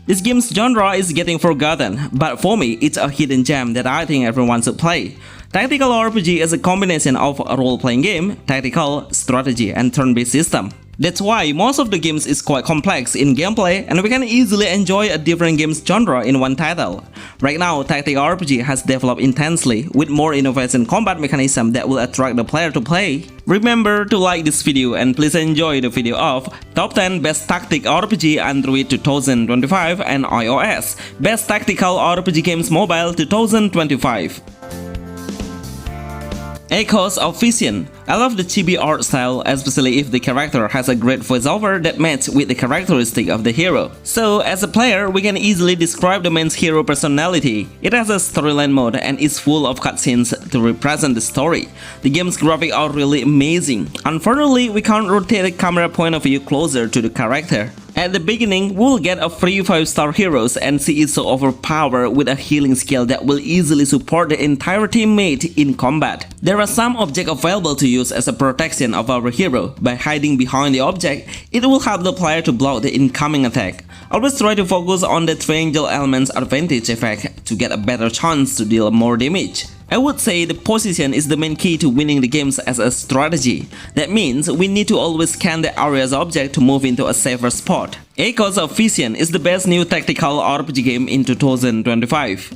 This game's genre is getting forgotten, but for me, it's a hidden gem that I think everyone should play. Tactical RPG is a combination of a role-playing game, tactical, strategy, and turn-based system. That's why most of the games is quite complex in gameplay and we can easily enjoy a different game's genre in one title. Right now, tactical RPG has developed intensely with more innovation combat mechanism that will attract the player to play. Remember to like this video and please enjoy the video of Top 10 Best Tactical RPG Android 2025 and iOS Best Tactical RPG Games Mobile 2025. Echoes of Vision. I love the chibi art style, especially if the character has a great voiceover that matches with the characteristic of the hero. So as a player, we can easily describe the main hero personality. It has a storyline mode and is full of cutscenes to represent the story. The game's graphics are really amazing. Unfortunately, we can't rotate the camera point of view closer to the character. At the beginning, we'll get a free 5-star heroes and see it so overpowered with a healing skill that will easily support the entire teammate in combat. There are some objects available to use as a protection of our hero. By hiding behind the object, it will help the player to block the incoming attack. Always try to focus on the triangle element's advantage effect to get a better chance to deal more damage. I would say the position is the main key to winning the games as a strategy. That means we need to always scan the area's object to move into a safer spot. Echoes of Vision is the best new tactical RPG game in 2025.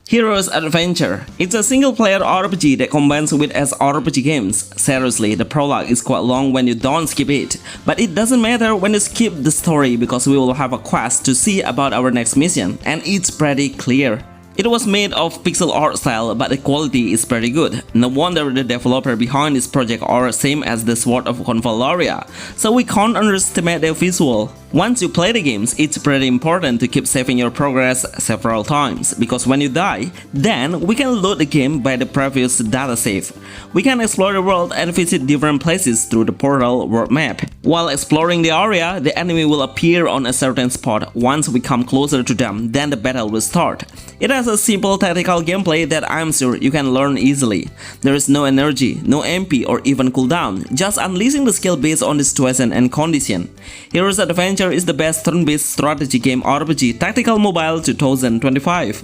Hero's Adventure. It's a single-player RPG that combines with RPG games. Seriously, the prologue is quite long when you don't skip it. But it doesn't matter when you skip the story because we will have a quest to see about our next mission, and it's pretty clear. It was made of pixel art style, but the quality is pretty good. No wonder the developer behind this project are same as the Sword of Convallaria, so we can't underestimate their visual. Once you play the games, it's pretty important to keep saving your progress several times, because when you die, then we can load the game by the previous data save. We can explore the world and visit different places through the portal world map. While exploring the area, the enemy will appear on a certain spot. Once we come closer to them, then the battle will start. It has a simple tactical gameplay that I'm sure you can learn easily. There is no energy, no MP or even cooldown, just unleashing the skill based on the situation and condition. Hero's Adventure is the best turn-based strategy game RPG Tactical Mobile 2025.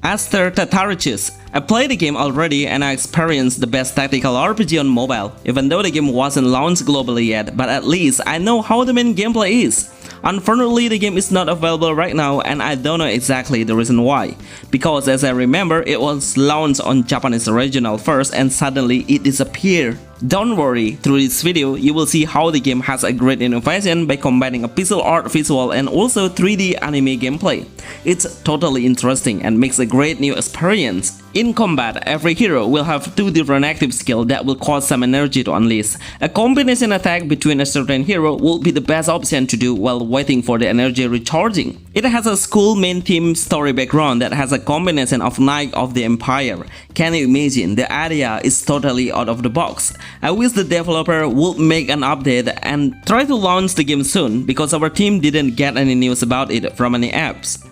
Aster Tataricus. I played the game already and I experienced the best tactical RPG on mobile, even though the game wasn't launched globally yet, but at least I know how the main gameplay is. Unfortunately, the game is not available right now and I don't know exactly the reason why. Because as I remember, it was launched on Japanese regional first and suddenly it disappeared. Don't worry, through this video, you will see how the game has a great innovation by combining a pixel art visual and also 3D anime gameplay. It's totally interesting and makes a great new experience. In combat, every hero will have two different active skills that will cost some energy to unleash. A combination attack between a certain hero will be the best option to do while waiting for the energy recharging. It has a cool main theme story background that has a combination of Knight of the Empire. Can you imagine? The idea is totally out of the box. I wish the developer would make an update and try to launch the game soon because our team didn't get any news about it from any apps.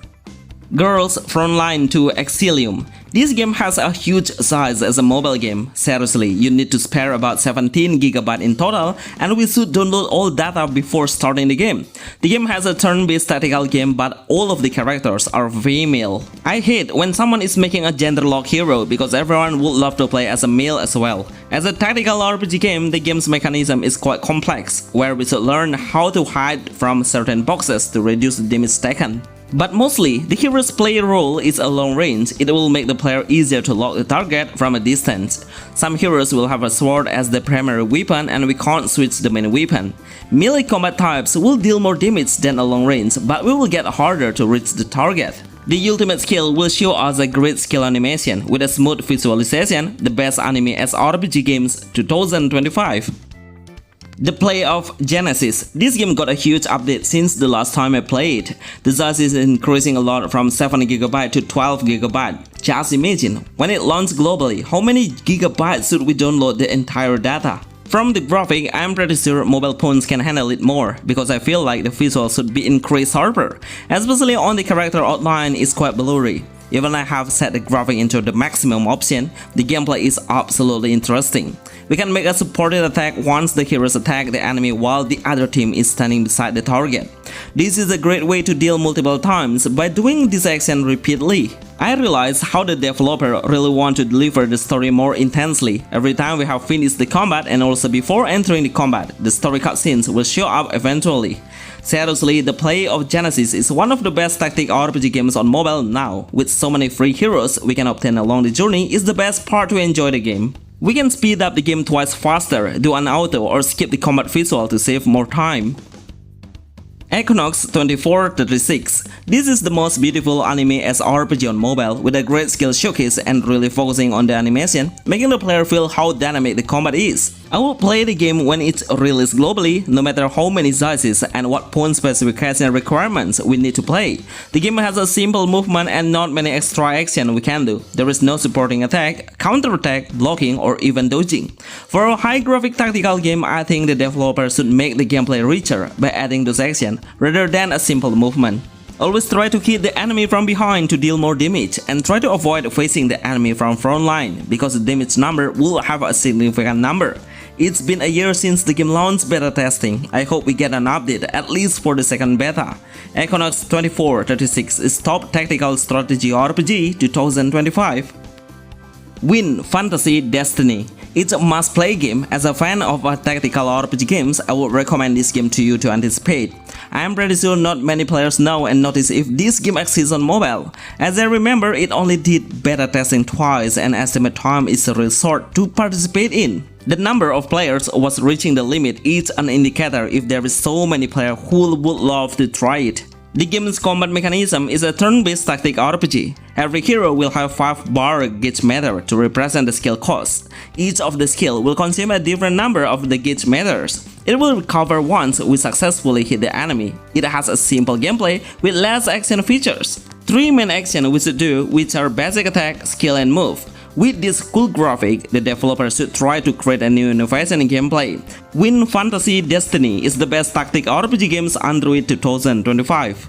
Girls Frontline II Exilium. This game has a huge size as a mobile game. Seriously, you need to spare about 17GB in total and we should download all data before starting the game. The game has a turn-based tactical game but all of the characters are female. I hate when someone is making a gender-locked hero because everyone would love to play as a male as well. As a tactical RPG game, the game's mechanism is quite complex, where we should learn how to hide from certain boxes to reduce the damage taken. But mostly, the hero's player role is a long range. It will make the player easier to lock the target from a distance. Some heroes will have a sword as the primary weapon and we can't switch the main weapon. Melee combat types will deal more damage than a long range, but we will get harder to reach the target. The ultimate skill will show us a great skill animation with a smooth visualization, the best anime as RPG games 2025. The Play of Genesis. This game got a huge update since the last time I played. The size is increasing a lot from 7GB to 12GB. Just imagine, when it launched globally, how many gigabytes should we download the entire data? From the graphic, I'm pretty sure mobile phones can handle it more, because I feel like the visual should be increased sharper, especially on the character outline is quite blurry. Even I have set the graphic into the maximum option, the gameplay is absolutely interesting. We can make a supported attack once the heroes attack the enemy while the other team is standing beside the target. This is a great way to deal multiple times by doing this action repeatedly. I realize how the developer really want to deliver the story more intensely. Every time we have finished the combat and also before entering the combat, the story cutscenes will show up eventually. Seriously, the play of Genesis is one of the best tactical RPG games on mobile now. With so many free heroes we can obtain along the journey is the best part to enjoy the game. We can speed up the game twice faster, do an auto or skip the combat visual to save more time. Echonox 2436. This is the most beautiful anime RPG on mobile with a great skill showcase and really focusing on the animation, making the player feel how dynamic the combat is. I will play the game when it's released globally, no matter how many sizes and what point specification requirements we need to play. The game has a simple movement and not many extra action we can do. There is no supporting attack, counter-attack, blocking or even dodging. For a high graphic tactical game, I think the developer should make the gameplay richer by adding those actions rather than a simple movement. Always try to hit the enemy from behind to deal more damage and try to avoid facing the enemy from front line because the damage number will have a significant number. It's been a year since the game launched beta testing. I hope we get an update at least for the second beta. Echonox 2436 is top tactical strategy RPG 2025. Win Fantasy Destiny. It's a must-play game. As a fan of tactical RPG games, I would recommend this game to you to anticipate. I am pretty sure not many players know and notice if this game exists on mobile. As I remember, it only did beta testing twice and estimate time is really short to participate in. The number of players was reaching the limit is an indicator if there is so many players who would love to try it. The game's combat mechanism is a turn-based tactic RPG. Every hero will have 5 bar gauge meter to represent the skill cost. Each of the skill will consume a different number of the gauge meters. It will recover once we successfully hit the enemy. It has a simple gameplay with less action features. 3 main actions we should do, which are basic attack, skill and move. With this cool graphic, the developer should try to create a new innovation in gameplay. Win Fantasy Destiny is the best tactic RPG games Android 2025.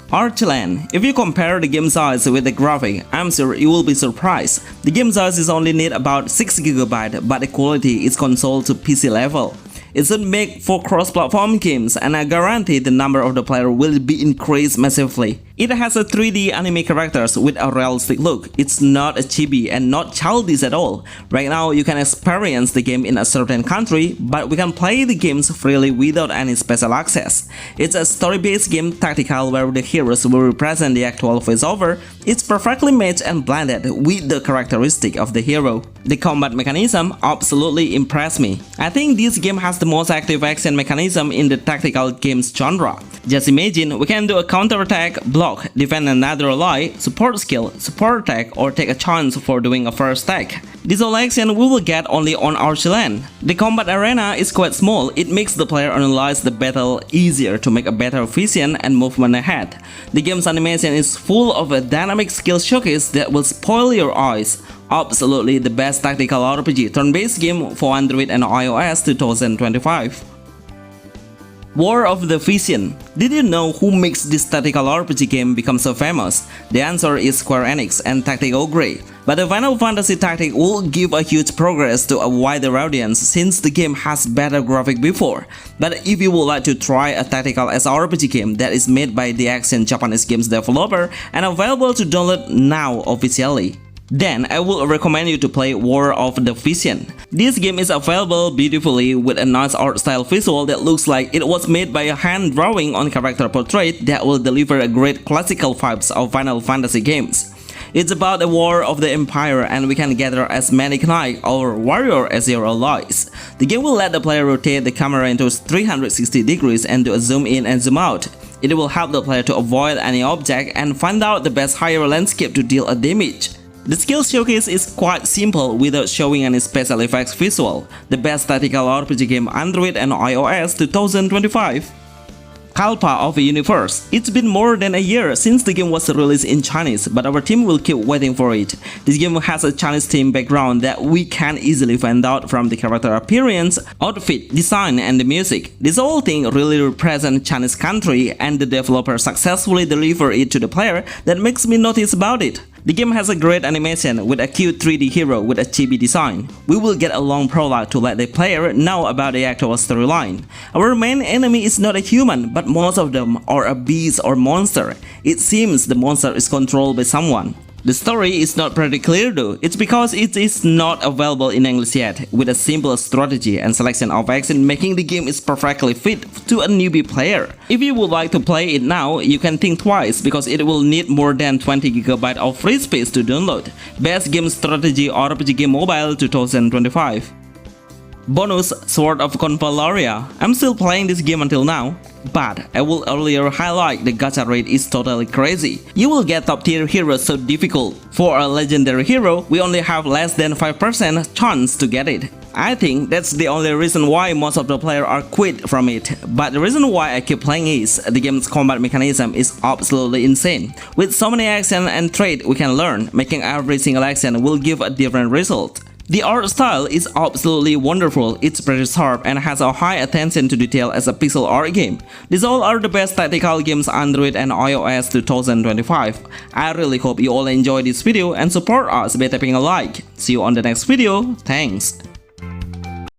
Archeland. If you compare the game size with the graphic, I'm sure you will be surprised. The game size is only need about 6GB, but the quality is console to PC level. It should make for cross-platform games, and I guarantee the number of the player will be increased massively. It has a 3D anime characters with a realistic look. It's not a chibi and not childish at all. Right now you can experience the game in a certain country, but we can play the games freely without any special access. It's a story-based game tactical where the heroes will represent the actual voiceover. It's perfectly matched and blended with the characteristic of the hero. The combat mechanism absolutely impressed me. I think this game has the most active action mechanism in the tactical games genre. Just imagine we can do a counter-attack, block, defend another ally, support skill, support attack, or take a chance for doing a first attack. This all action we will get only on Archeland. The combat arena is quite small. It makes the player analyze the battle easier to make a better vision and movement ahead. The game's animation is full of a dynamic skill showcase that will spoil your eyes. Absolutely the best tactical RPG turn-based game for Android and iOS 2025. War of the Vision. Did you know who makes this tactical RPG game become so famous? The answer is Square Enix and Tactical Grey. But the Final Fantasy Tactic will give a huge progress to a wider audience since the game has better graphics before. But if you would like to try a tactical SRPG game that is made by the Action Japanese games developer and available to download now officially, then I would recommend you to play War of the Vision. This game is available beautifully with a nice art style visual that looks like it was made by a hand drawing on character portrait that will deliver a great classical vibes of Final Fantasy games. It's about a war of the empire and we can gather as many knights or warriors as your allies. The game will let the player rotate the camera into 360 degrees and do a zoom in and zoom out. It will help the player to avoid any object and find out the best higher landscape to deal a damage. The skill showcase is quite simple without showing any special effects visual. The best tactical RPG game Android and iOS 2025. Kalpa of Universe. It's been more than a year since the game was released in Chinese, but our team will keep waiting for it. This game has a Chinese theme background that we can easily find out from the character appearance, outfit, design, and the music. This whole thing really represents Chinese country, and the developer successfully deliver it to the player that makes me notice about it. The game has a great animation with a cute 3D hero with a chibi design. We will get a long prologue to let the player know about the actual storyline. Our main enemy is not a human, but most of them are a beast or monster. It seems the monster is controlled by someone. The story is not pretty clear though. It's because it is not available in English yet, with a simple strategy and selection of action making the game is perfectly fit to a newbie player. If you would like to play it now, you can think twice because it will need more than 20GB of free space to download. Best Game Strategy RPG Game Mobile 2025. Bonus Sword of Convallaria. I'm still playing this game until now, but I will earlier highlight the gacha rate is totally crazy. You will get top tier heroes so difficult. For a legendary hero, we only have less than 5% chance to get it. I think that's the only reason why most of the players are quit from it, but the reason why I keep playing is the game's combat mechanism is absolutely insane. With so many action and trait we can learn, making every single action will give a different result. The art style is absolutely wonderful, it's pretty sharp and has a high attention to detail as a pixel art game. These all are the best tactical games Android and iOS 2025. I really hope you all enjoy this video and support us by tapping a like. See you on the next video, thanks.